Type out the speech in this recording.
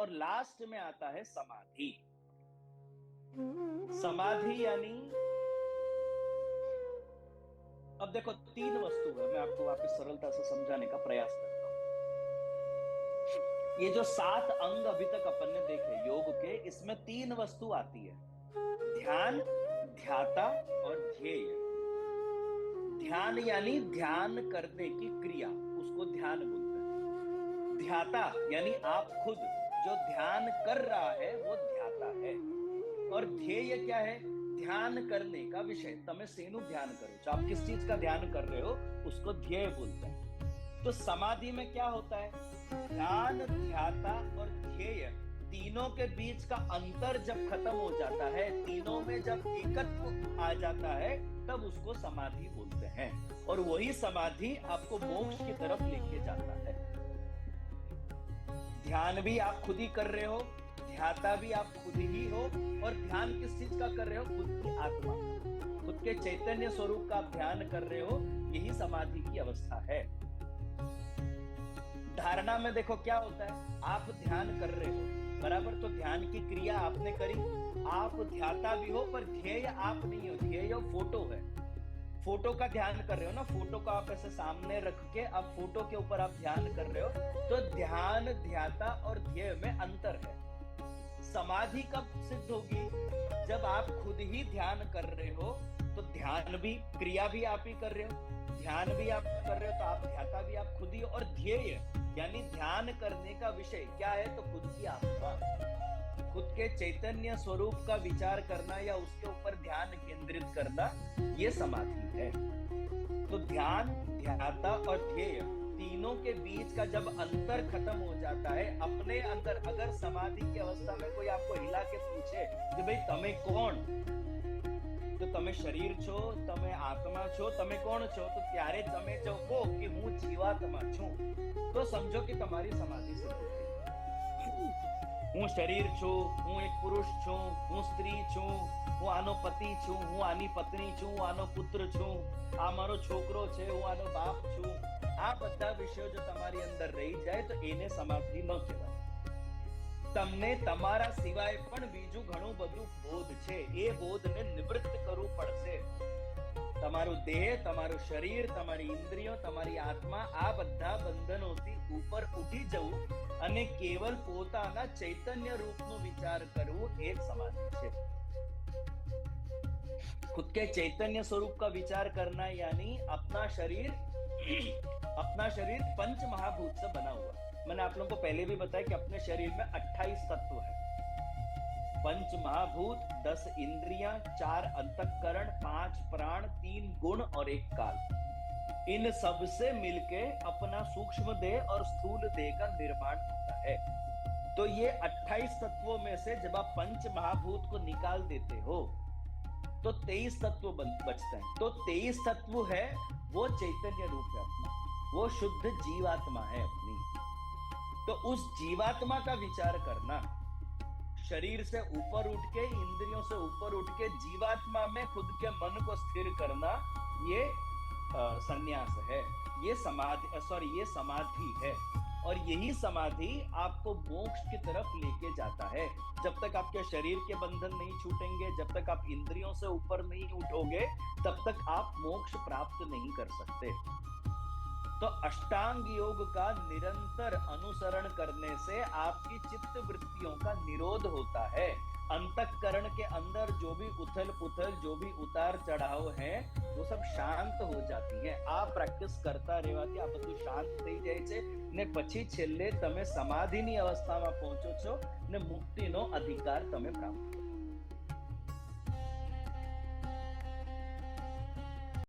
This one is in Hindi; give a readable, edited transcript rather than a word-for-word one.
और लास्ट में आता है समाधि। समाधि यानी, अब देखो तीन वस्तु है, मैं आपको वापस सरलता से समझाने का प्रयास करता हूं। ये जो 7 अंग अभी तक अपन ने देखे योग के, इसमें तीन वस्तु आती है, ध्यान, ध्याता और ध्येय। ध्यान यानी ध्यन करने की क्रिया, उसको ध्यान बोलते हैं। ध्याता यानी आप खुद जो ध्यन कर रहा है वो ध्याता है। और ध्येय क्या है? ध्यान करने का विषय, तमें सेनु ध्यान करो, जो आप किस चीज का ध्यान कर रहे हो उसको ध्येय बोलते हैं। तो समाधि में क्या होता है? ध्यान, ध्याता और ध्येय, तीनों के बीच का अंतर जब खत्म हो जाता है, तीनों में जब एकत्व आ जाता है, तब उसको समाधि बोलते हैं। और वही समाधि आपको मोक्ष की तरफ लेके जाता है। ध्यान भी आप खुद ही कर रहे हो, ध्याता भी आप खुद ही हो, और ध्यान किस चीज का कर रहे हो? खुद की आत्मा, खुद के चैतन्य स्वरूप का आप ध्यान कर रहे हो, यही समाधि की अवस्था है। धारणा में देखो क्या होता है, आप ध्यान कर रहे हो बराबर, तो ध्यान की क्रिया आपने करी, आप ध्याता भी हो, पर ध्येय आप नहीं हो, ध्येय फोटो है। फोटो का ध्यान कर रहे हो ना, फोटो को आप ऐसे सामने रख के आप फोटो के ऊपर आप ध्यान कर रहे हो, तो ध्यान, ध्याता और ध्यान में अंतर है। समाधि कब सिद्ध होगी? जब आप खुद ही ध्यान कर रहे हो, तो ध्यान भी, क्रिया भी आप ही कर रहे हो, ध्यान भी आप कर रहे हो, तो आप ध्याता भी आप खुद ही, और ध्येय यानी ध्यान करने का विषय क्या है? तो खुद की आत्मा, खुद के चैतन्य स्वरूप का विचार करना या उसके ऊपर ध्यान केंद्रित करना, ये समाधि है। तो ध्यान, ध्याता और ध्येय, तीनों के बीच का जब अंतर खत्म हो जाता है अपने अंदर, अगर समाधि की अवस्था में कोई आपको हिला के पूछे कि भाई तमे कोण, तो तमे शरीर छो, तमे आत्मा छो, तमे कोण छो, तो त्यारे तमे जो को कि हूँ जीवात्मा छू, तो समझो कि तुम्हारी समाधि सिद्ध है। हूँ शरीर छू, हूँ एक पुरुष छू, हूँ स्त्री छू, हूँ आनो पति छू, हूँ आनी पत्नी छू, हूँ आनो पुत्र छू, आ मारो छोकरो छे, हूँ आनो बाप छू, आ બધા વિષયો જો તમારી અંદર રહી જાય તો એને સમાધિ ન કહેવાય। તમને તમારા સિવાય પણ બીજું ઘણું બધું બોધ છે, એ બોધને નિવૃત્ત કરવું પડશે। તમારું દેહ, તમારું શરીર, તમારી ઇન્દ્રિયો, તમારી આત્મા, આ બધા બંધનોથી ઉપર ઉઠી જવું અને કેવલ પોતાના ચૈતન્ય રૂપનો વિચાર કરવું, એ સમાધિ છે। खुद के चैतन्य स्वरूप का विचार करना यानी अपना शरीर पंच महाभूत से बना हुआ। मैंने आप लोगों को पहले भी बताया कि अपने शरीर में 28 तत्व है, 5 महाभूत, 10 इंद्रियां, 4 अंतःकरण, 5 प्राण, 3 गुण और 1 काल। इन सब से मिलके अपना सूक्ष्म देह और स्थूल देह का निर्माण होता है। तो ये 28 तत्वों में से जब आप पंच महाभूत को निकाल देते हो तो 23 तत्व बचते हैं। तो 23 तत्व है वो चैतन्य रूप है अपना, वो शुद्ध जीवात्मा है अपनी। तो उस जीवात्मा का विचार करना, शरीर से ऊपर उठ के, इंद्रियों से ऊपर उठ के जीवात्मा में खुद के मन को स्थिर करना, ये संन्यास है, ये समाधि है। और यही समाधि आपको मोक्ष की तरफ लेके जाता है। जब तक आपके शरीर के बंधन नहीं छूटेंगे, जब तक आप इंद्रियों से ऊपर नहीं उठोगे, तब तक आप मोक्ष प्राप्त नहीं कर सकते। तो अष्टांग योग का निरंतर अनुसरण करने से आपकी चित्त वृत्तियों का निरोध होता है। अंतःकरण के अंदर जो भी उथल पुथल, जो भी उतार चढ़ाव है, वो सब शांत हो जाती है। आ પ્રેક્ટિસ કરતા રહેવાથી આ બધું શાંત થઈ જાય છે ને પછી છેલ્લે તમે સમાધિની અવસ્થામાં પહોંચો છો ને મુક્તિનો અધિકાર તમે પ્રાપ્ત કરો।